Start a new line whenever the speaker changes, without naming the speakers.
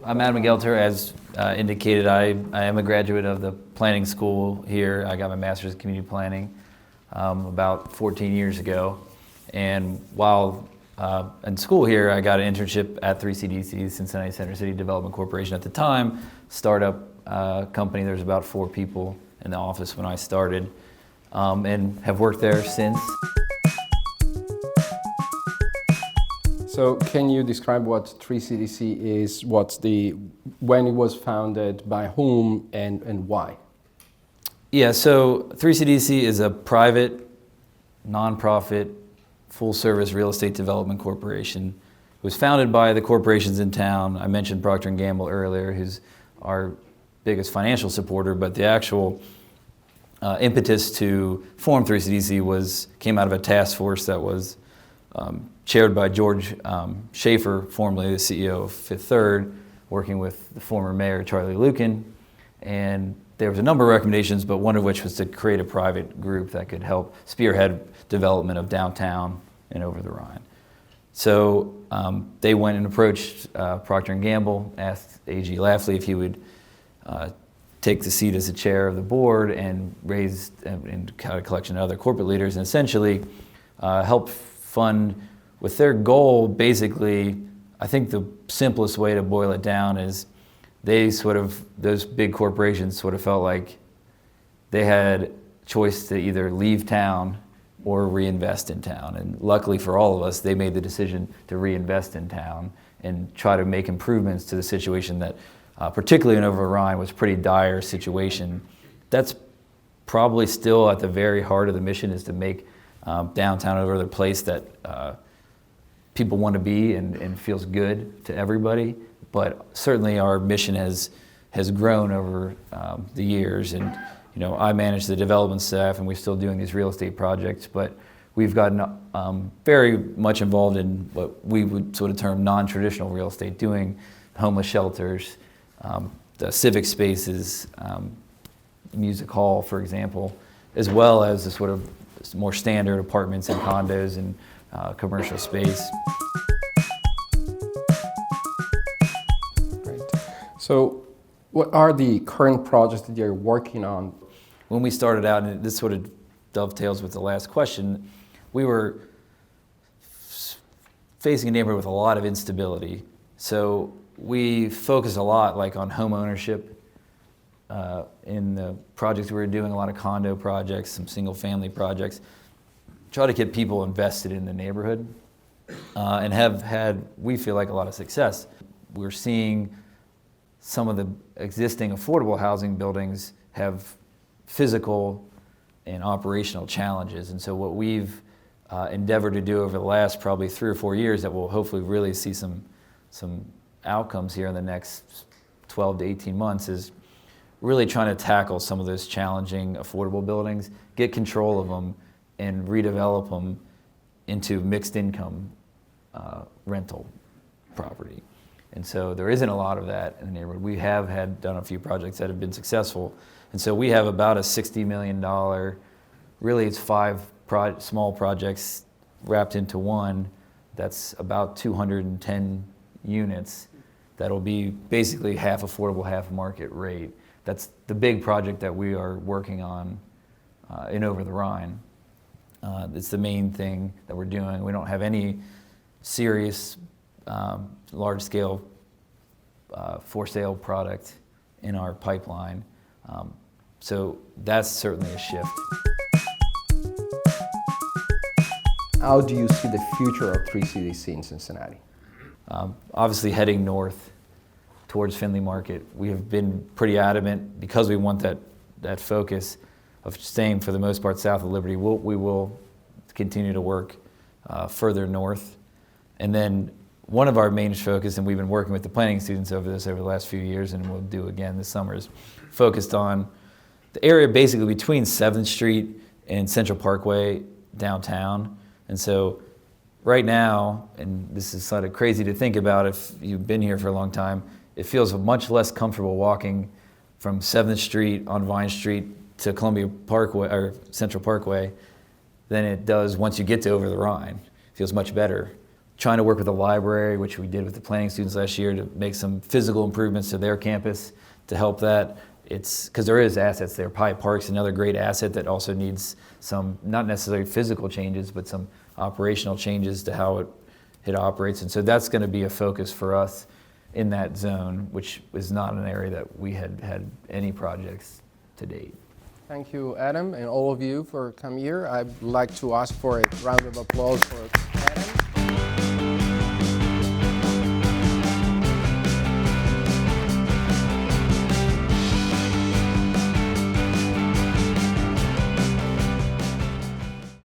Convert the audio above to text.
I'm Adam Gelter. As indicated, I am a graduate of the planning school here. I got my master's in community planning about 14 years ago. And while in school here, I got an internship at 3CDC, Cincinnati Center City Development Corporation at the time, startup company. There's about 4 people in the office when I started, and have worked there since.
So can you describe what 3CDC is, when it was founded, by whom, and why?
Yeah, so 3CDC is a private, nonprofit, full-service real estate development corporation. It was founded by the corporations in town. I mentioned Procter & Gamble earlier, who's our biggest financial supporter, but the actual impetus to form 3CDC came out of a task force that was chaired by George Schaefer, formerly the CEO of Fifth Third, working with the former mayor, Charlie Lukin. And there was a number of recommendations, but one of which was to create a private group that could help spearhead development of downtown and over the Rhine. So they went and approached Procter & Gamble, asked A.G. Lafley if he would take the seat as the chair of the board, and raised and had a collection of other corporate leaders, and essentially helped fund with their goal. Basically, I think the simplest way to boil it down is those big corporations sort of felt like they had choice to either leave town or reinvest in town. And luckily for all of us, they made the decision to reinvest in town and try to make improvements to the situation that, particularly in Over the Rhine, was a pretty dire situation. That's probably still at the very heart of the mission, is to make downtown over the place that people want to be and feels good to everybody. But certainly our mission has grown over the years, and I manage the development staff, and we're still doing these real estate projects, but we've gotten very much involved in what we would sort of term non-traditional real estate, doing homeless shelters, the civic spaces, music hall, for example, as well as the sort of more standard apartments and condos and commercial space.
Great. So what are the current projects that you're working on?
When we started out, and this sort of dovetails with the last question, we were facing a neighborhood with a lot of instability. So we focused a lot on home ownership. In the projects we were doing, a lot of condo projects, some single family projects, try to get people invested in the neighborhood, and have had, we feel like, a lot of success. We're seeing some of the existing affordable housing buildings have physical and operational challenges. And so what we've endeavored to do over the last probably 3 or 4 years, that will hopefully really see some outcomes here in the next 12 to 18 months, is really trying to tackle some of those challenging affordable buildings, get control of them, and redevelop them into mixed income rental property. And so there isn't a lot of that in the neighborhood. We have done a few projects that have been successful. And so we have about a $60 million, really it's 5 small projects wrapped into one, that's about 210 units. That'll be basically half affordable, half market rate. That's the big project that we are working on in Over the Rhine. It's the main thing that we're doing. We don't have any serious large-scale for-sale product in our pipeline. So that's certainly a shift.
How do you see the future of 3CDC in Cincinnati?
Obviously heading north towards Findlay Market. We have been pretty adamant, because we want that focus of staying for the most part south of Liberty. We will continue to work further north. And then one of our main focus, and we've been working with the planning students over the last few years, and we'll do again this summer, is focused on the area basically between 7th Street and Central Parkway downtown. And so right now, and this is sort of crazy to think about if you've been here for a long time, it feels much less comfortable walking from 7th Street on Vine Street to Columbia Parkway or Central Parkway than it does once you get to Over the Rhine. It feels much better. trying to work with the library, which we did with the planning students last year, to make some physical improvements to their campus to help that. It's because there is assets there. Pye Park's another great asset that also needs some, not necessarily physical changes, but some operational changes to how it operates. And so that's going to be a focus for us in that zone, which is not an area that we had any projects to date.
Thank you, Adam, and all of you for coming here. I'd like to ask for a round of applause for